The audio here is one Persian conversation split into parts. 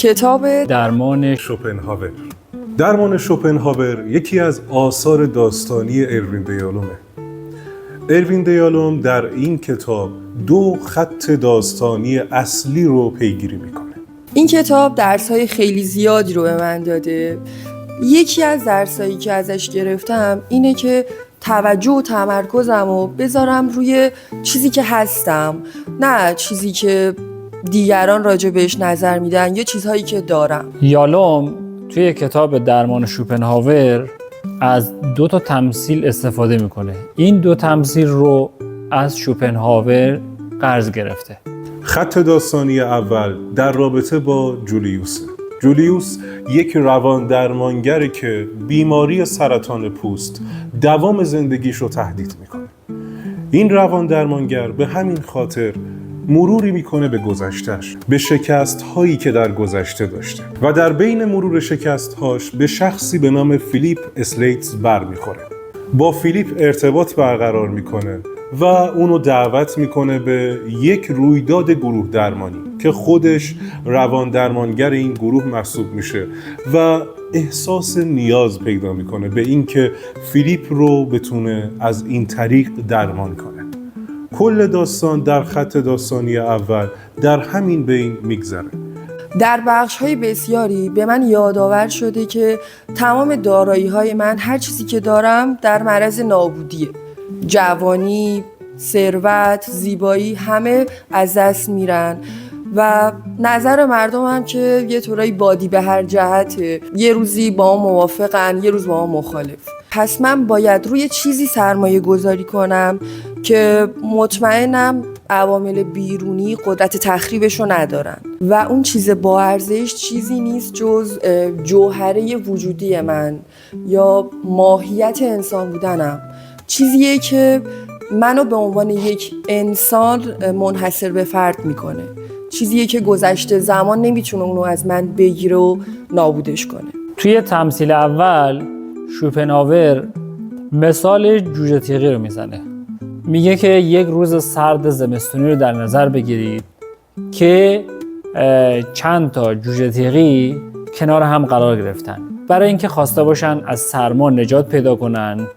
کتاب درمان شوپنهاور. درمان شوپنهاور یکی از آثار داستانی اروین دیالومه. اروین دیالوم در این کتاب 2 خط داستانی اصلی رو پیگیری میکنه. این کتاب درس‌های خیلی زیادی رو به من داده. یکی از درسایی که ازش گرفتم اینه که توجه و تمرکزم رو بذارم روی چیزی که هستم، نه چیزی که دیگران راجع بهش نظر میدن یا چیزهایی که دارم. یالوم توی کتاب درمان شوپنهاور از 2 تمثیل استفاده میکنه. این 2 تمثیل رو از شوپنهاور قرض گرفته. خط داستانی اول در رابطه با جولیوس. جولیوس یک روان درمانگره که بیماری سرطان پوست دوام زندگیش رو تهدید میکنه. این روان درمانگر به همین خاطر مروری میکنه به گذشته‌اش، به شکست‌هایی که در گذشته داشته و در بین مرور شکست‌هاش به شخصی به نام فیلیپ اسلیتز برمیخوره. با فیلیپ ارتباط برقرار میکنه و اونو دعوت میکنه به یک رویداد گروه درمانی که خودش روان درمانگر این گروه محسوب میشه و احساس نیاز پیدا میکنه به اینکه فیلیپ رو بتونه از این طریق درمان کنه. کل داستان در خط داستانی اول در همین بین میگذره. در بخش‌های بسیاری به من یادآور شده که تمام دارایی‌های من، هر چیزی که دارم، در معرض نابودیه. جوانی، ثروت، زیبایی همه از دست میرن و نظر مردم هم که یه طورایی بادی به هر جهته، یه روزی با ما موافقن، یه روز با ما مخالف. پس من باید روی چیزی سرمایه گذاری کنم که مطمئنم عوامل بیرونی قدرت تخریبش رو ندارن و اون چیز با ارزش چیزی نیست جز جوهره وجودی من یا ماهیت انسان بودنم. چیزیه که منو به عنوان یک انسان منحصر به فرد میکنه. چیزیه که گذشته زمان نمیتونه اونو از من بگیره و نابودش کنه. توی تمثیل اول شوپنهاور مثال جوجه تیغی رو میزنه. میگه که یک روز سرد زمستونی رو در نظر بگیرید که چند تا جوجه تیغی کنار هم قرار گرفتن. برای اینکه خواسته باشن از سرما نجات پیدا کنن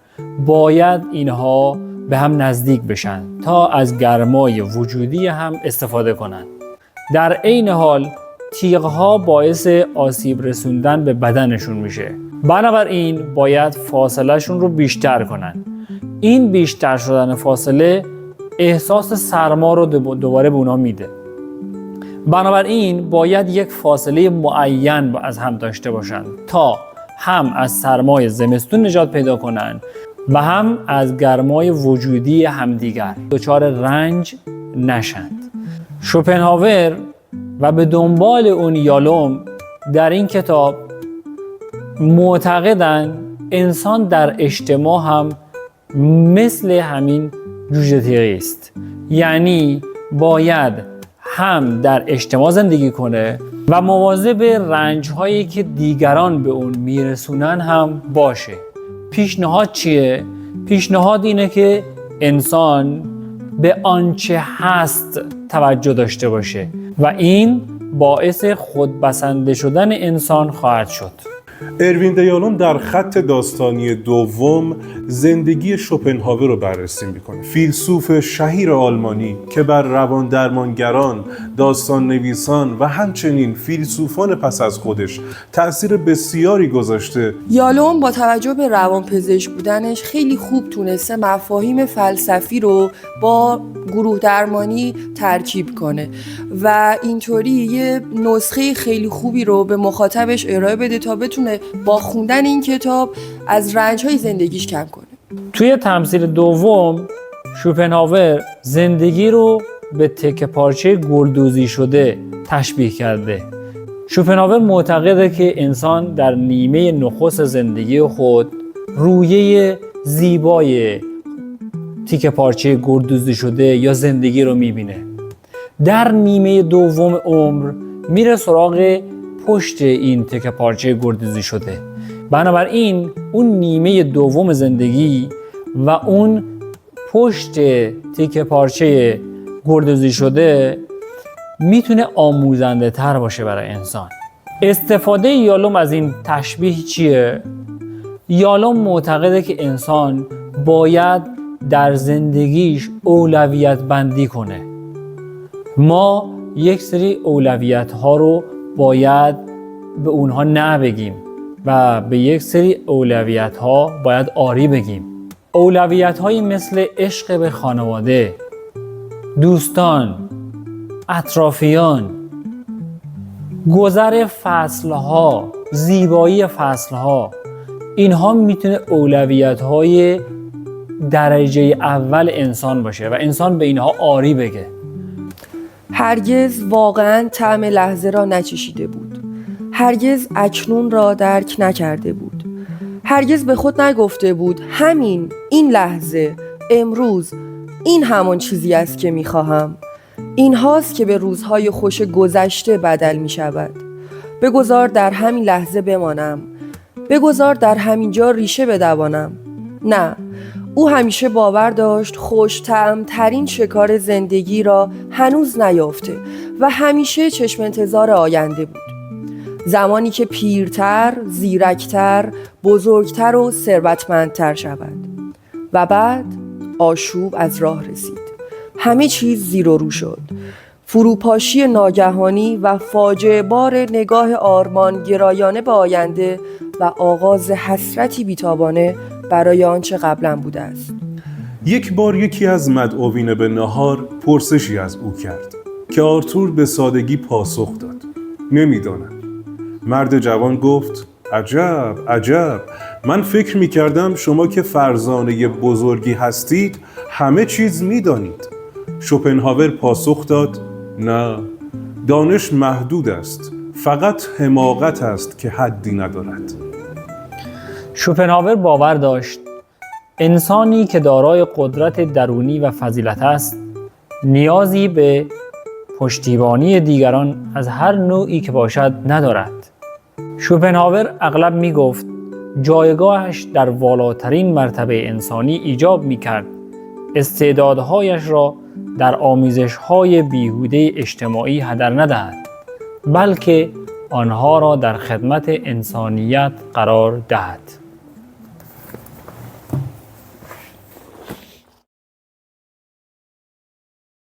باید اینها به هم نزدیک بشن تا از گرمای وجودی هم استفاده کنن. در عین حال تیغ‌ها باعث آسیب رسوندن به بدنشون میشه. بنابراین باید فاصلهشون رو بیشتر کنن. این بیشتر شدن فاصله احساس سرما رو دوباره به اونا میده. بنابراین باید یک فاصله معین از هم داشته باشن تا هم از سرمای زمستون نجات پیدا کنن و هم از گرمای وجودی همدیگر دچار رنج نشند. شوپنهاور و به دنبال اون یالوم در این کتاب معتقدن انسان در اجتماع هم مثل همین جوجه تیغی است. یعنی باید هم در اجتماع زندگی کنه و مواظب رنج‌هایی که دیگران به اون میرسونن هم باشه. پیشنهاد چیه؟ پیشنهاد اینه که انسان به آنچه هست توجه داشته باشه و این باعث خودبسنده شدن انسان خواهد شد. اروین دیالوم در خط داستانی دوم زندگی شوپنهاور رو بررسی میکنه. فیلسوف شهیر آلمانی که بر روان درمانگران، داستان نویسان و همچنین فیلسوفان پس از خودش تأثیر بسیاری گذاشته. یالوم با توجه به روانپزشک بودنش خیلی خوب تونسته مفاهیم فلسفی رو با گروه درمانی ترکیب کنه و اینطوری یه نسخه خیلی خوبی رو به مخاطبش ارائه بده تا بتونه با خوندن این کتاب از رنج‌های زندگیش کم کنه. توی تمثیل دوم شوپنهاور زندگی رو به تکه پارچه گلدوزی شده تشبیه کرده. شوپنهاور معتقده که انسان در نیمه نخست زندگی خود رویه زیبای تیکه پارچه گلدوزی شده یا زندگی رو میبینه. در نیمه دوم عمر میره سراغ پشت این تیکه پارچه گلدوزی شده. بنابراین اون نیمه دوم زندگی و اون پشت تیکه پارچه گلدوزی شده میتونه آموزنده تر باشه برای انسان. استفاده یالوم از این تشبیه چیه؟ یالوم معتقده که انسان باید در زندگیش اولویت بندی کنه. ما یک سری اولویت ها رو باید به اونها نه بگیم و به یک سری اولویت ها باید آری بگیم. اولویت هایی مثل عشق به خانواده، دوستان، اطرافیان، گذر فصلها، زیبایی فصلها، اینها میتونه اولویت های درجه اول انسان باشه و انسان به اینها آری بگه. هرگز واقعا طعم لحظه را نچشیده بود. هرگز اکنون را درک نکرده بود. هرگز به خود نگفته بود این لحظه، امروز، این همان چیزی است که میخواهم. این هاست که به روزهای خوش گذشته بدل می شود. بگذار در همین لحظه بمانم. بگذار در همین جا ریشه بدوانم. نه، او همیشه باور داشت خوش طعم ترین شکار زندگی را هنوز نیافته و همیشه چشم انتظار آینده بود. زمانی که پیرتر، زیرکتر، بزرگتر و ثروتمندتر شود. و بعد آشوب از راه رسید. همه چیز زیر و رو شد. فروپاشی ناگهانی و فاجعه بار نگاه آرمان گرایانه به آینده و آغاز حسرتی بیتابانه برای آنچه قبلا بوده است. یک بار یکی از مدعوین به نهار پرسشی از او کرد که آرتور به سادگی پاسخ داد: نمیدانم. مرد جوان گفت: عجب عجب، من فکر می کردم شما که فرزانه بزرگی هستید همه چیز می دانید. شوپنهاور پاسخ داد: نه، دانش محدود است، فقط حماقت است که حدی ندارد. شوپنهاور باور داشت انسانی که دارای قدرت درونی و فضیلت است نیازی به پشتیبانی دیگران از هر نوعی که باشد ندارد. شوپنهاور اغلب می گفت جایگاهش در والاترین مرتبه انسانی ایجاب می کرد استعدادهایش را در آمیزش‌های بیهوده اجتماعی هدر ندهد، بلکه آنها را در خدمت انسانیت قرار دهد.